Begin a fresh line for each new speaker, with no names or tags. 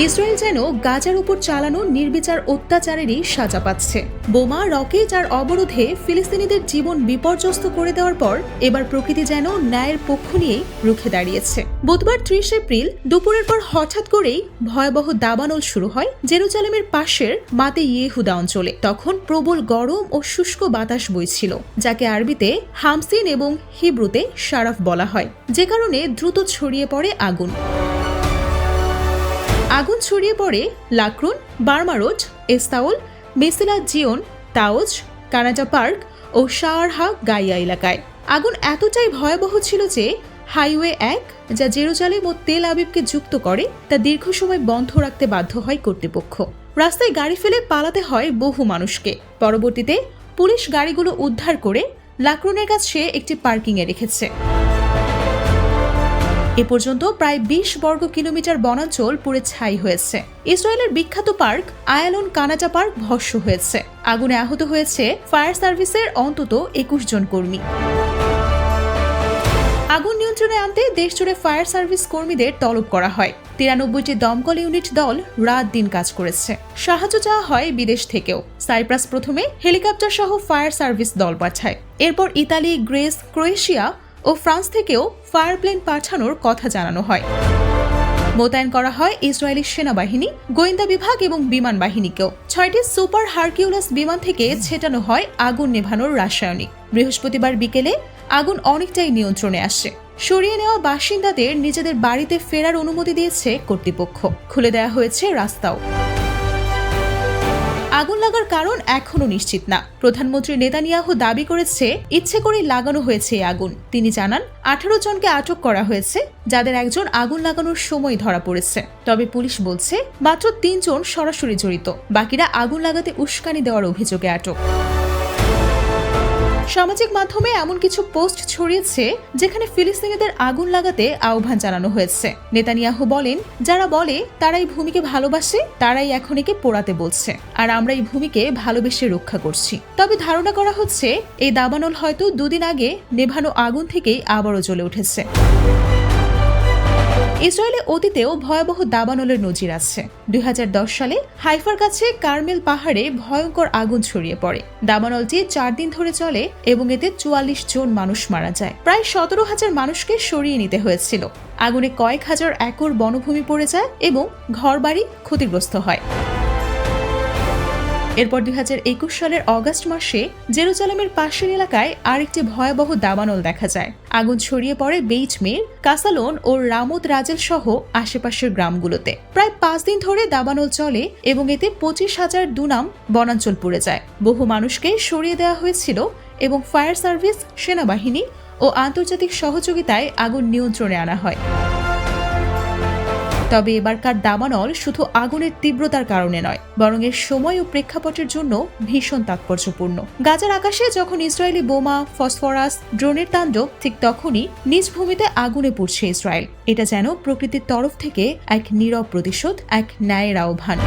Israel যেন গাজার উপর চালানো নির্বিচার অত্যাচারেরই সাজা পাচ্ছে। বোমা, রকেট আর অবরোধে ফিলিস্তিনিদের জীবন বিপর্যস্ত করে দেওয়ার পর এবার প্রকৃতি যেন ন্যায়ের পক্ষ নিয়েই রুখে দাঁড়িয়েছে। বুধবার ৩০ এপ্রিল দুপুরের পর হঠাৎ করেই ভয়াবহ দাবানল শুরু হয় জেরুজালেমের পাশের মাতে ইয়েহুদা অঞ্চলে। তখন প্রবল গরম ও শুষ্ক বাতাস বইছিল, যাকে আরবিতে হামসিন এবং হিব্রুতে শারাফ বলা হয়, যে কারণে দ্রুত ছড়িয়ে পড়ে আগুন ছড়িয়ে পড়ে লাক্রুন, বার্মারোড, এস্তাউল, মেসিলা জিওন, তাওজ, কানাজা পার্ক ও শারহা গাইয়া এলাকায়। আগুন এতটাই ভয়াবহ ছিল যে হাইওয়ে ১, যা জেরুজালেম ও তেল আবিবকে যুক্ত করে, তা দীর্ঘ সময় বন্ধ রাখতে বাধ্য হয় কর্তৃপক্ষ। রাস্তায় গাড়ি ফেলে পালাতে হয় বহু মানুষকে। পরবর্তীতে পুলিশ গাড়িগুলো উদ্ধার করে লাক্রুনের কাছে একটি পার্কিংয়ে রেখেছে। এ পর্যন্ত প্রায় ২০ বর্গ কিলোমিটার বনাঞ্চল পুড়ে ছাই হয়েছে। ইসরায়েলের বিখ্যাত পার্ক আয়ালন কানাজা পার্ক ভস্ম হয়েছে। আগুনে আহত হয়েছে ফায়ার সার্ভিসের অন্তত ২১ জন কর্মী। আগুন নিয়ন্ত্রণে আনতে দেশজুড়ে ফায়ার সার্ভিস কর্মীদের তলব করা হয়। ৯৩টি দমকল ইউনিট দল রাত দিন কাজ করেছে। সাহায্য চাওয়া হয় বিদেশ থেকেও। সাইপ্রাস প্রথমে হেলিকপ্টার সহ ফায়ার সার্ভিস দল পাঠায়। এরপর ইতালি, গ্রিস, ক্রোয়েশিয়া ও ফ্রান্স থেকেও ফায়ার প্লেন পাঠানোর কথা জানানো হয়। মোতায়েন করা হয় ইসরায়েলি সেনাবাহিনী, গোয়েন্দা বিভাগ এবং বিমান বাহিনীকেও। ৬টি সুপার হারকিউলাস বিমান থেকে ছেটানো হয় আগুন নেভানোর রাসায়নিক। বৃহস্পতিবার বিকেলে আগুন অনেকটাই নিয়ন্ত্রণে আসে। সরিয়ে নেওয়া বাসিন্দাদের নিজেদের বাড়িতে ফেরার অনুমতি দিয়েছে কর্তৃপক্ষ। খুলে দেওয়া হয়েছে রাস্তাও। আগুন লাগার কারণ এখনো নিশ্চিত না। প্রধানমন্ত্রী নেতানিয়াহু দাবি করেছে ইচ্ছে করেই লাগানো হয়েছে এই আগুন। তিনি জানান ১৮ জনকে আটক করা হয়েছে, যাদের একজন আগুন লাগানোর সময় ধরা পড়েছে। তবে পুলিশ বলছে মাত্র ৩ জন সরাসরি জড়িত, বাকিরা আগুন লাগাতে উস্কানি দেওয়ার অভিযোগে আটক। সামাজিক মাধ্যমে এমন কিছু পোস্ট ছড়িয়েছে যেখানে ফিলিস্তিনিদের আগুন লাগাতে আহ্বান জানানো হয়েছে। নেতানিয়াহু বলেন, যারা বলে তারা এই ভূমিকে ভালোবাসে, তারাই এখন একে পোড়াতে বলছে, আর আমরা এই ভূমিকে ভালোবেসে রক্ষা করছি। তবে ধারণা করা হচ্ছে এই দাবানল হয়তো ২ দিন আগে নেভানো আগুন থেকেই আবারও জ্বলে উঠেছে। ইসরায়েলে অতীতেও ভয়াবহ দাবানলের নজির আছে। ২০১০ সালে হাইফার কাছে কার্মেল পাহাড়ে ভয়ঙ্কর আগুন ছড়িয়ে পড়ে। দাবানলটি ৪ দিন ধরে চলে এবং এতে ৪৪ জন মানুষ মারা যায়। প্রায় ১৭,০০০ মানুষকে সরিয়ে নিতে হয়েছিল। আগুনে কয়েক হাজার একর বনভূমি পড়ে যায় এবং ঘরবাড়ি ক্ষতিগ্রস্ত হয়। এরপর ২০২১ সালের অগাস্ট মাসে জেরুজালেমের পাশের এলাকায় আরেকটি ভয়াবহ দাবানল দেখা যায়। আগুন ছড়িয়ে পড়ে বেইট মের, কাসালোন ও রামত রাজেল সহ আশেপাশের গ্রামগুলোতে। প্রায় ৫ দিন ধরে দাবানল চলে এবং এতে ২৫,০০০ দুনাম বনাঞ্চল পুড়ে যায়। বহু মানুষকে সরিয়ে দেওয়া হয়েছিল এবং ফায়ার সার্ভিস, সেনাবাহিনী ও আন্তর্জাতিক সহযোগিতায় আগুন নিয়ন্ত্রণে আনা হয়। তবে এবারকার দাবানল শুধু আগুনের তীব্রতার কারণে নয়, বরং এর সময় ও প্রেক্ষাপটের জন্য ভীষণ তাৎপর্যপূর্ণ। গাজার আকাশে যখন ইসরায়েলি বোমা, ফসফরাস, ড্রোনের তাণ্ডব, ঠিক তখনই নিজ ভূমিতে আগুনে পুড়ছে ইসরায়েল। এটা যেন প্রকৃতির তরফ থেকে এক নীরব প্রতিশোধ, এক ন্যায়ের আহ্বান।